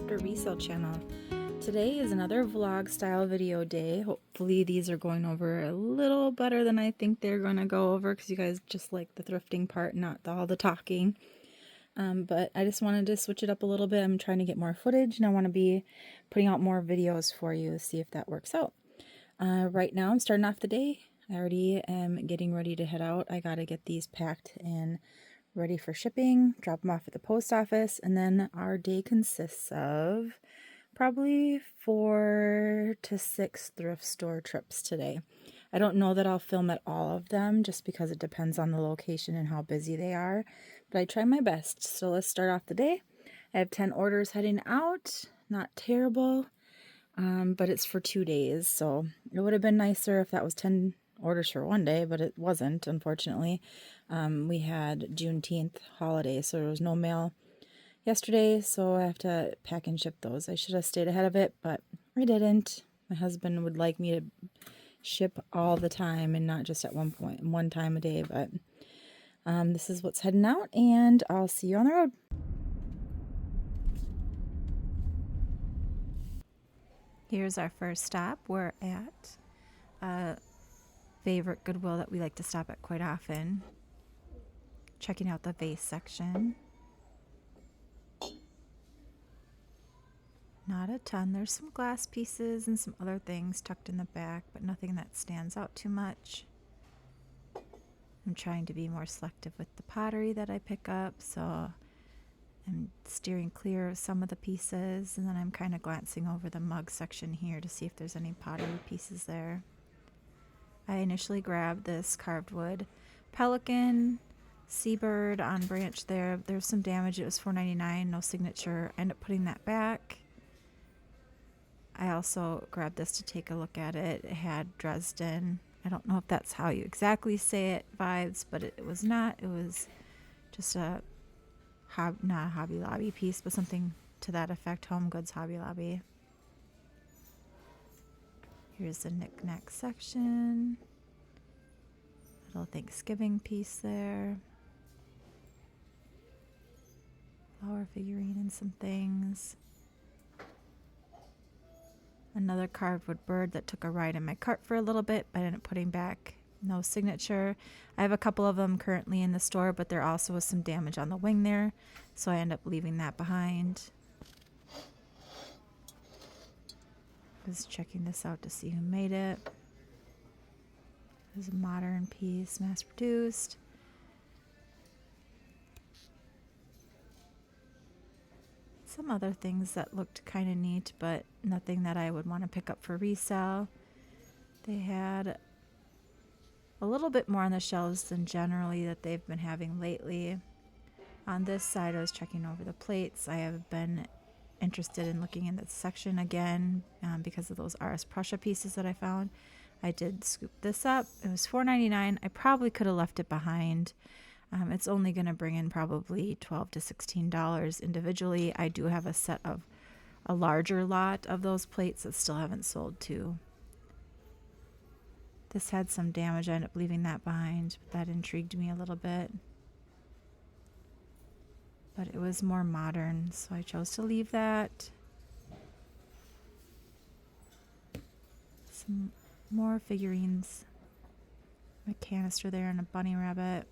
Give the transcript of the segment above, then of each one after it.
Thrifter resale channel. Today is another vlog style video day. Hopefully these are going over a little better than I think they're going to go over because you guys just like the thrifting part, not all the talking. But I just wanted to switch it up a little bit. I'm trying to get more footage and I want to be putting out more videos for you to see if that works out. Right now I'm starting off the day. I already am getting ready to head out. I got to get these packed and ready for shipping, drop them off at the post office, and then our day consists of probably 4 to 6 thrift store trips today. I don't know that I'll film at all of them just because it depends on the location and how busy they are, but I try my best. So let's start off the day. I have 10 orders heading out. Not terrible, but it's for 2 days, so it would have been nicer if that was 10 orders for one day, but it wasn't, unfortunately. We had Juneteenth holiday, so there was no mail yesterday, so I have to pack and ship those. I should have stayed ahead of it, but I didn't. My husband would like me to ship all the time and not just at one time a day, but this is what's heading out, and I'll see you on the road. Here's our first stop. We're at a favorite Goodwill that we like to stop at quite often. Checking out the vase section. Not a ton. There's some glass pieces and some other things tucked in the back, but nothing that stands out too much. I'm trying to be more selective with the pottery that I pick up, so I'm steering clear of some of the pieces, and then I'm kind of glancing over the mug section here to see if there's any pottery pieces there. I initially grabbed this carved wood pelican, seabird on branch there. There's some damage. It was $4.99, no signature. I ended up putting that back. I also grabbed this to take a look at it. It had Dresden. I don't know if that's how you exactly say it, vibes, but it was not. It was just not a Hobby Lobby piece, but something to that effect, Home Goods Hobby Lobby. Here's the knick-knack section. Little Thanksgiving piece there. Flower figurine and some things. Another carved wood bird that took a ride in my cart for a little bit, but I ended up putting back. No signature. I have a couple of them currently in the store, but there also was some damage on the wing there, so I end up leaving that behind. Was checking this out to see who made it. There's a modern piece, mass produced. Some other things that looked kind of neat, but nothing that I would want to pick up for resale. They had a little bit more on the shelves than generally that they've been having lately. On this side, I was checking over the plates. I have been interested in looking in this section again because of those RS Prussia pieces that I found. I did scoop this up. It was $4.99. I probably could have left it behind. It's only going to bring in probably $12 to $16 individually. I do have a set of a larger lot of those plates that still haven't sold too. This had some damage. I ended up leaving that behind, but that intrigued me a little bit. But it was more modern, so I chose to leave that. Some more figurines. A canister there and a bunny rabbit.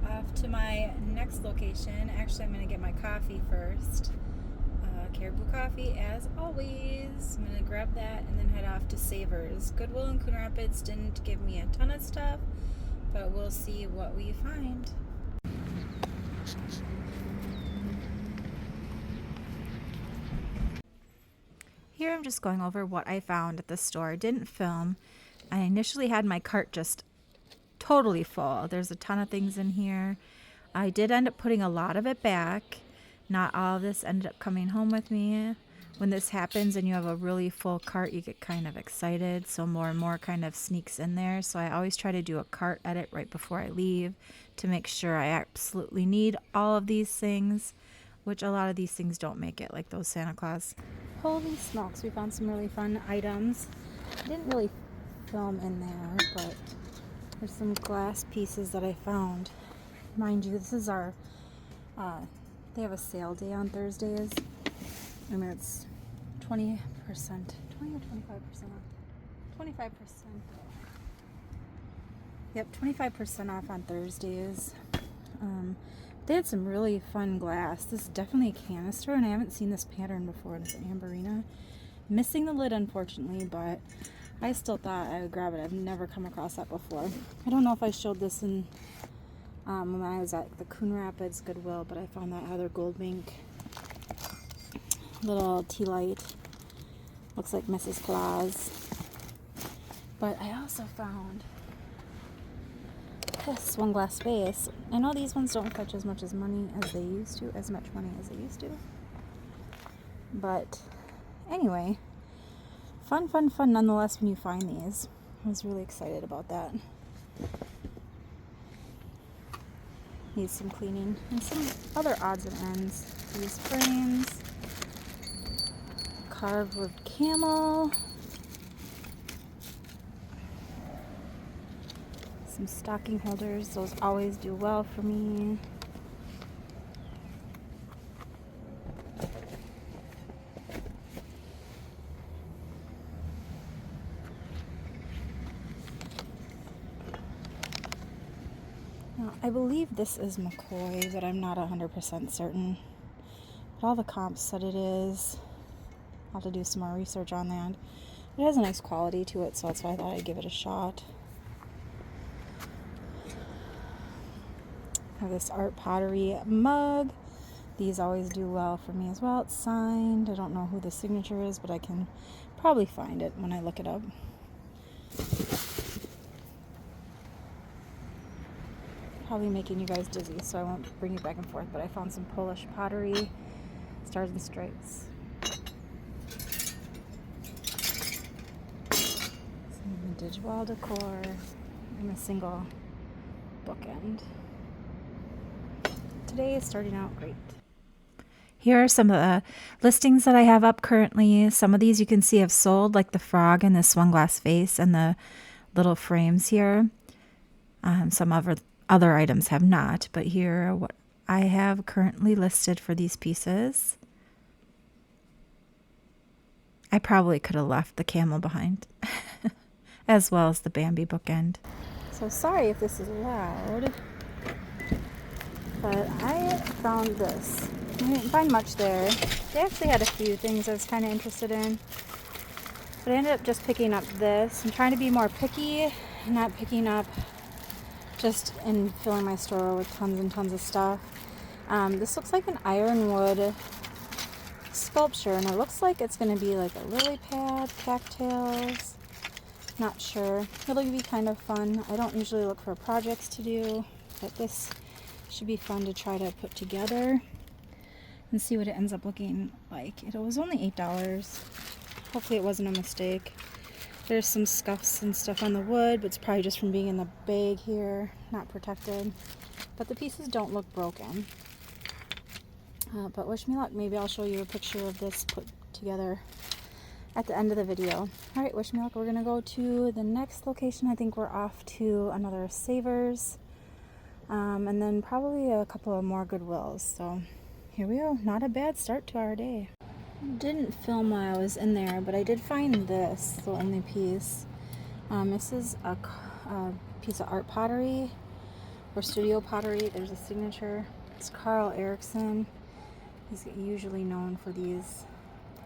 Off to my next location. Actually, I'm going to get my coffee first. Caribou coffee, as always. I'm going to grab that and then head off to Savers. Goodwill in Coon Rapids didn't give me a ton of stuff, but we'll see what we find. Here I'm just going over what I found at the store. I didn't film. I initially had my cart just totally full. There's a ton of things in here. I did end up putting a lot of it back. Not all of this ended up coming home with me. When this happens and you have a really full cart, you get kind of excited, so more and more kind of sneaks in there. So I always try to do a cart edit right before I leave to make sure I absolutely need all of these things, which a lot of these things don't make it, like those Santa Claus. Holy smokes, we found some really fun items. I didn't really film in there, but There's some glass pieces that I found. Mind you, this is our, they have a sale day on Thursdays. And it's 20%, 20 or 25% off. 25%. Yep, 25% off on Thursdays. They had some really fun glass. This is definitely a canister, and I haven't seen this pattern before. It's an Amberina. Missing the lid, unfortunately, but I still thought I would grab it. I've never come across that before. I don't know if I showed this in when I was at the Coon Rapids Goodwill, but I found that Heather Goldmink little tea light. Looks like Mrs. Claus. But I also found this one glass vase. I know these ones don't fetch as much money as they used to, but anyway, fun nonetheless when you find these. I was really excited about that. Needs some cleaning and some other odds and ends. These frames, carved wood camel, some stocking holders. Those always do well for me. Now, I believe this is McCoy, but I'm not 100% certain. But all the comps said it is. I'll have to do some more research on that. It has a nice quality to it, so that's why I thought I'd give it a shot. I have this art pottery mug. These always do well for me as well. It's signed. I don't know who the signature is, but I can probably find it when I look it up. Probably making you guys dizzy, so I won't bring you back and forth, but I found some Polish pottery, stars and stripes. Some vintage wall decor, and a single bookend. Today is starting out great. Here are some of the listings that I have up currently. Some of these you can see have sold, like the frog and this one glass vase and the little frames here. Some other items have not, but here are what I have currently listed for these pieces. I probably could have left the camel behind, as well as the Bambi bookend. So sorry if this is loud, but I found this. I didn't find much there. They actually had a few things I was kind of interested in, but I ended up just picking up this. I'm trying to be more picky, not picking up just and filling my store with tons and tons of stuff. This looks like an ironwood sculpture, and it looks like it's going to be like a lily pad, cattails. Not sure. It'll be kind of fun. I don't usually look for projects to do, but this should be fun to try to put together and see what it ends up looking like. It was only $8. Hopefully it wasn't a mistake. There's some scuffs and stuff on the wood, but it's probably just from being in the bag here, not protected. But the pieces don't look broken. But wish me luck. Maybe I'll show you a picture of this put together at the end of the video. Alright, wish me luck. We're going to go to the next location. I think we're off to another Savers. And then probably a couple of more Goodwills. So here we go. Not a bad start to our day. Didn't film while I was in there, but I did find this only piece. This is a piece of art pottery or studio pottery. There's a signature. It's Carl Erickson. He's usually known for these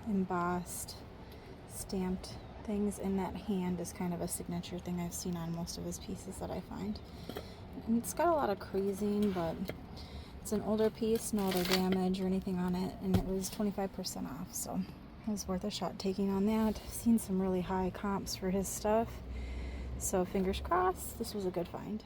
embossed, stamped things, and that hand is kind of a signature thing I've seen on most of his pieces that I find. And it's got a lot of creasing, but it's an older piece, no other damage or anything on it, and it was 25% off, so it was worth a shot taking on that. I've seen some really high comps for his stuff, so fingers crossed, this was a good find.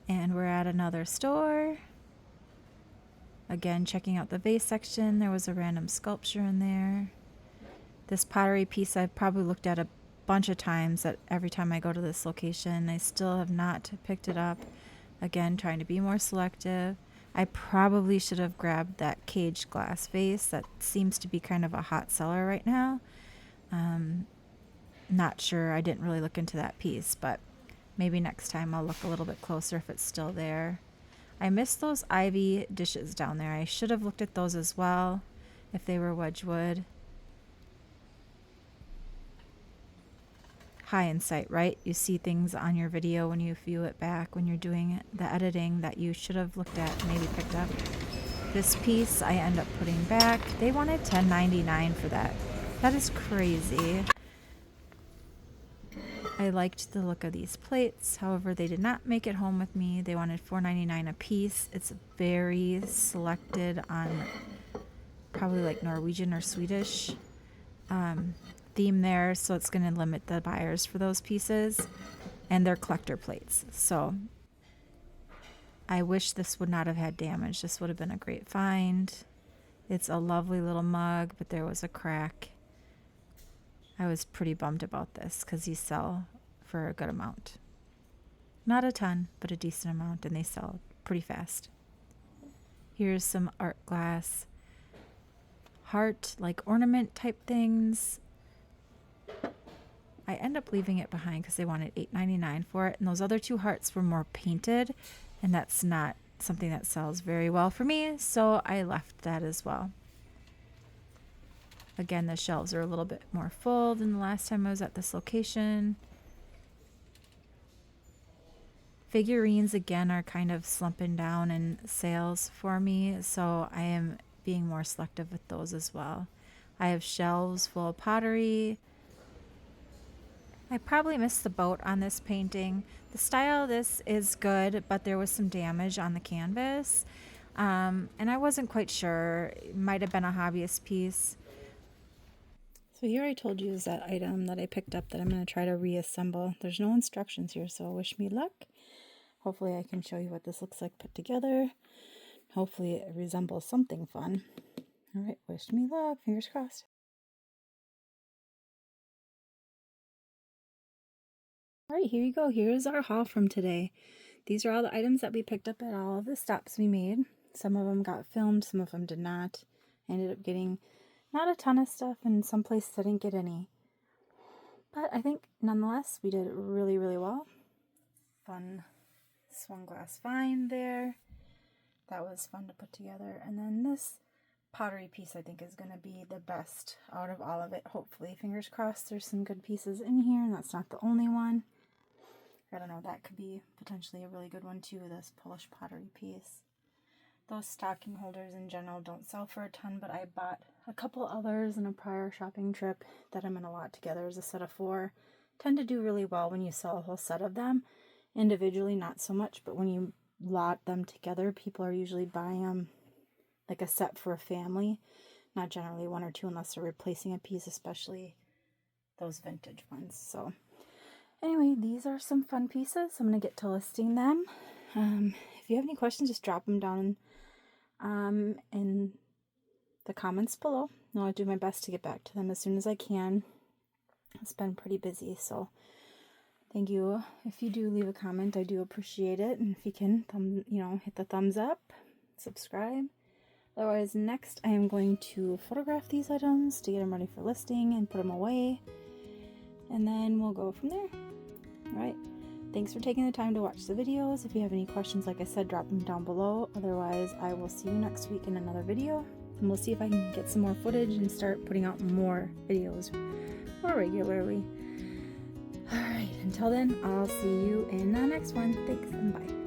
And we're at another store. Again, checking out the vase section. There was a random sculpture in there. This pottery piece I've probably looked at a bunch of times every time I go to this location. I still have not picked it up. Again, trying to be more selective. I probably should have grabbed that caged glass vase. That seems to be kind of a hot seller right now. Not sure. I didn't really look into that piece, but maybe next time I'll look a little bit closer if it's still there. I missed those ivy dishes down there. I should have looked at those as well if they were Wedgwood. Hindsight, right? You see things on your video when you view it back when you're doing the editing that you should have looked at, maybe picked up. This piece I end up putting back. They wanted $10.99 for that. That is crazy. I liked the look of these plates. However, they did not make it home with me. They wanted $4.99 a piece. It's very selected on probably like Norwegian or Swedish theme there, so it's going to limit the buyers for those pieces, and they're collector plates. So I wish this would not have had damage. This would have been a great find. It's a lovely little mug, but there was a crack. I was pretty bummed about this because these sell for a good amount. Not a ton, but a decent amount, and they sell pretty fast. Here's some art glass, heart, like ornament type things. I end up leaving it behind because they wanted $8.99 for it, and those other two hearts were more painted, and that's not something that sells very well for me, so I left that as well. Again, the shelves are a little bit more full than the last time I was at this location. Figurines, again, are kind of slumping down in sales for me, so I am being more selective with those as well. I have shelves full of pottery. I probably missed the boat on this painting. The style of this is good, but there was some damage on the canvas, and I wasn't quite sure. It might have been a hobbyist piece. So here I told you is that item that I picked up that I'm going to try to reassemble. There's no instructions here, so wish me luck. Hopefully I can show you what this looks like put together. Hopefully it resembles something fun. All right, wish me luck. Fingers crossed. All right, here you go. Here's our haul from today. These are all the items that we picked up at all of the stops we made. Some of them got filmed, some of them did not. I ended up getting not a ton of stuff, and some places I didn't get any. But I think nonetheless we did really, really well. Fun swung glass find there. That was fun to put together. And then this pottery piece I think is going to be the best out of all of it, hopefully. Fingers crossed there's some good pieces in here, and that's not the only one. I don't know, that could be potentially a really good one too, this Polish pottery piece. Those stocking holders in general don't sell for a ton, but I bought a couple others in a prior shopping trip that I'm going to lot together as a set of 4. Tend to do really well when you sell a whole set of them. Individually, not so much, but when you lot them together, people are usually buying them like a set for a family, not generally 1 or 2 unless they're replacing a piece, especially those vintage ones. So anyway, these are some fun pieces. I'm going to get to listing them. If you have any questions, just drop them down in the comments below. I'll do my best to get back to them as soon as I can. It's been pretty busy, so thank you. If you do leave a comment, I do appreciate it. And if you can, hit the thumbs up, subscribe. Otherwise, next I am going to photograph these items to get them ready for listing and put them away. And then we'll go from there. All right. Thanks for taking the time to watch the videos. If you have any questions, like I said, drop them down below. Otherwise, I will see you next week in another video. And we'll see if I can get some more footage and start putting out more videos more regularly. All right. Until then, I'll see you in the next one. Thanks and bye.